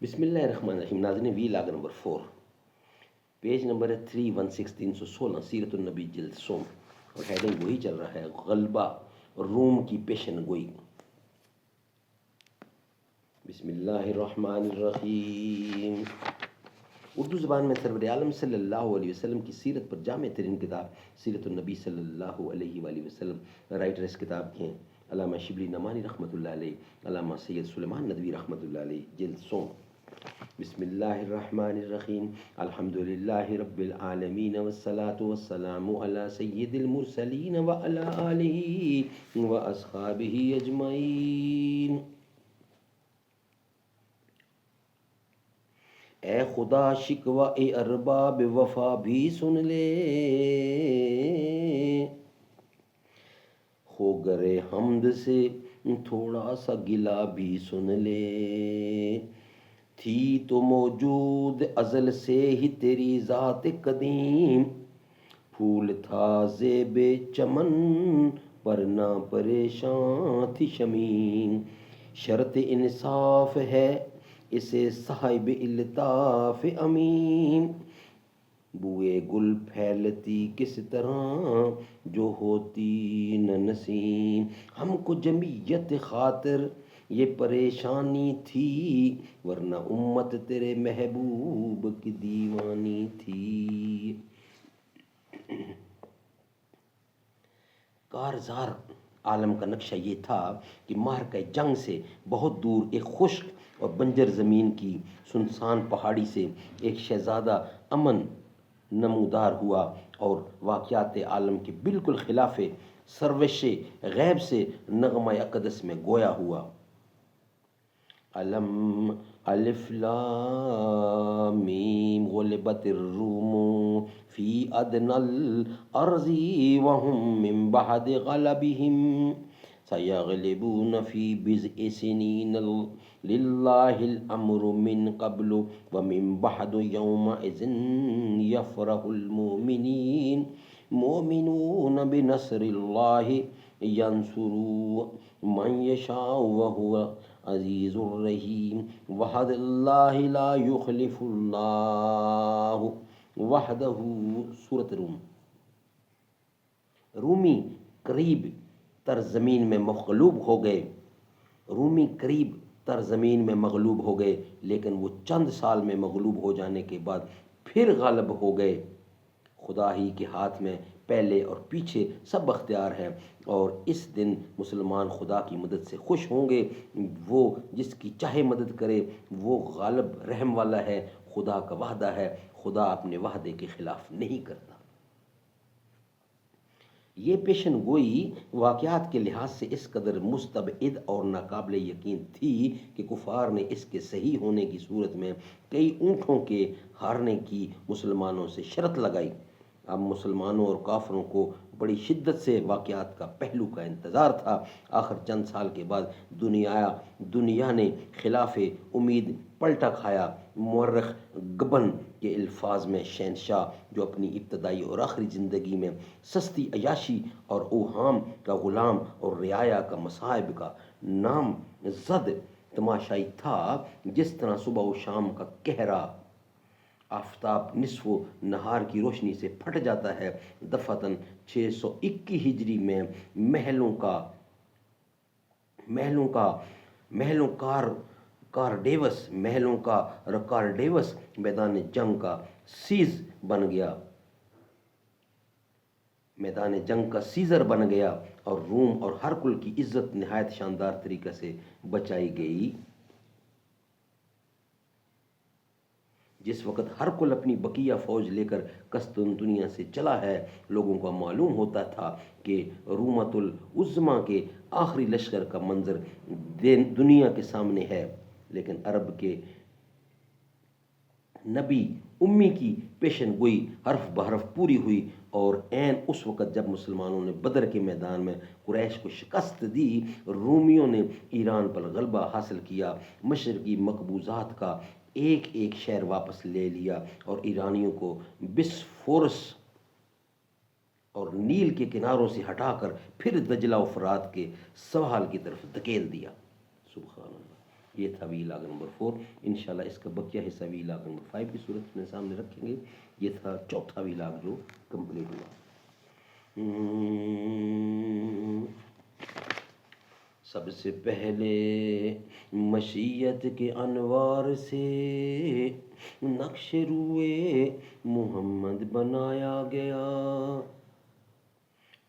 بسم اللہ الرحمن الرحیم. ناظرین، وی لاگ نمبر 4، پیج نمبر ہے 316 316، سیرت النبی جلد سوم، اور ہیڈنگ وہی چل رہا ہے، غلبہ روم کی پیشن گوئی. بسم اللہ الرحمن الرحیم. اردو زبان میں سرور عالم صلی اللہ علیہ وسلم کی سیرت پر جامع ترین کتاب سیرت النبی صلی اللہ علیہ وآلہ وسلم. رائٹر اس کتاب کے ہیں علامہ شبلی نعمانی رحمۃ اللہ علیہ، علامہ سید سلیمان ندوی رحمۃ اللہ علیہ. جلد سوم. بسم اللہ الرحمن الرحیم. الحمد للہ رب العالمین والصلاة والسلام علی سید المرسلین وعلی آلہ واصحابہ اجمعین. اے خدا شکوہ اے ارباب وفا بھی سن لے، ہو گرے حمد سے تھوڑا سا گلا بھی سن لے. تھی تو موجود ازل سے ہی تیری ذات قدیم، پھول تھا زیب چمن پر نہ پریشان تھی شمیم. شرط انصاف ہے اسے صاحب الطاف امین، بوئے گل پھیلتی کس طرح جو ہوتی نہ نسیم. ہم کو جمعیت خاطر یہ پریشانی تھی، ورنہ امت تیرے محبوب کی دیوانی تھی. کارزار عالم کا نقشہ یہ تھا کہ معرکہ جنگ سے بہت دور ایک خشک اور بنجر زمین کی سنسان پہاڑی سے ایک شہزادہ امن نمودار ہوا اور واقعات عالم کے بالکل خلاف سروش غیب سے نغمہ اقدس میں گویا ہوا. علم الف لام میم غلبت الروم فی ادنى الارض وهم من بعد غلبهم سيغلبون في بضع سنين لله الامر من قبل ومن بعد يومئذ يفرح المؤمنين مؤمنون بنصر الله ينصر من يشاء وهو عزیز الرحیم. وحد اللہ لا یخلف اللہ وحدہ. سورۃ روم. رومی قریب تر زمین میں مغلوب ہو گئے، قریب تر زمین میں مغلوب ہو گئے، لیکن وہ چند سال میں مغلوب ہو جانے کے بعد پھر غالب ہو گئے. خدا ہی کے ہاتھ میں پہلے اور پیچھے سب اختیار ہے، اور اس دن مسلمان خدا کی مدد سے خوش ہوں گے. وہ جس کی چاہے مدد کرے، وہ غالب رحم والا ہے. خدا کا وعدہ ہے، خدا اپنے وعدے کے خلاف نہیں کرتا. یہ پیشن گوئی واقعات کے لحاظ سے اس قدر مستبعد اور ناقابل یقین تھی کہ کفار نے اس کے صحیح ہونے کی صورت میں کئی اونٹوں کے ہارنے کی مسلمانوں سے شرط لگائی. اب مسلمانوں اور کافروں کو بڑی شدت سے واقعات کا پہلو کا انتظار تھا. آخر چند سال کے بعد دنیا نے خلاف امید پلٹا کھایا. مورخ گبن کے الفاظ میں شہنشاہ جو اپنی ابتدائی اور آخری زندگی میں سستی عیاشی اور اوہام کا غلام اور رعایا کا مصائب کا نام زد تماشائی تھا، جس طرح صبح و شام کا کہرا آفتاب نصف و نہار کی روشنی سے پھٹ جاتا ہے، دفعتاً 621 ہجری میں محلوں کا رکارڈیوس میدان جنگ کا سیزر بن گیا، اور روم اور ہرکل کی عزت نہایت شاندار طریقے سے بچائی گئی. جس وقت ہرکل اپنی بقیہ فوج لے کر قسطنطنیہ سے چلا ہے، لوگوں کو معلوم ہوتا تھا کہ رومۃ العظمیٰ کے آخری لشکر کا منظر دنیا کے سامنے ہے. لیکن عرب کے نبی امی کی پیشن گوئی حرف بحرف پوری ہوئی، اور عین اس وقت جب مسلمانوں نے بدر کے میدان میں قریش کو شکست دی، رومیوں نے ایران پر غلبہ حاصل کیا، مشرقی مقبوضات کا ایک ایک شہر واپس لے لیا، اور ایرانیوں کو بسفورس اور نیل کے کناروں سے ہٹا کر پھر دجلہ و فرات کے سواحل کی طرف دھکیل دیا. سبحان اللہ. یہ تھا ویلاگ نمبر 4. انشاءاللہ اس کا بقیہ حصہ ویلاگ نمبر 5 کی صورت میں سامنے رکھیں گے. یہ تھا چوتھا ویلاگ جو کمپلیٹ ہوا. سب سے پہلے مشیت کے انوار سے نقش روئے محمد بنایا گیا،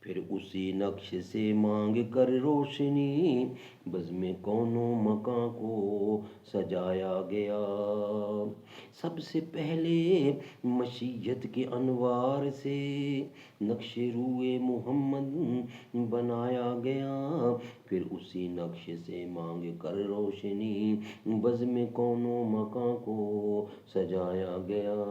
پھر اسی نقش سے مانگ کر روشنی بزم کون و مکان کو سجایا گیا. سب سے پہلے مشیت کے انوار سے نقش روئے محمد بنایا گیا، پھر اسی نقش سے مانگ کر روشنی بزم کون و مکان کو سجایا گیا.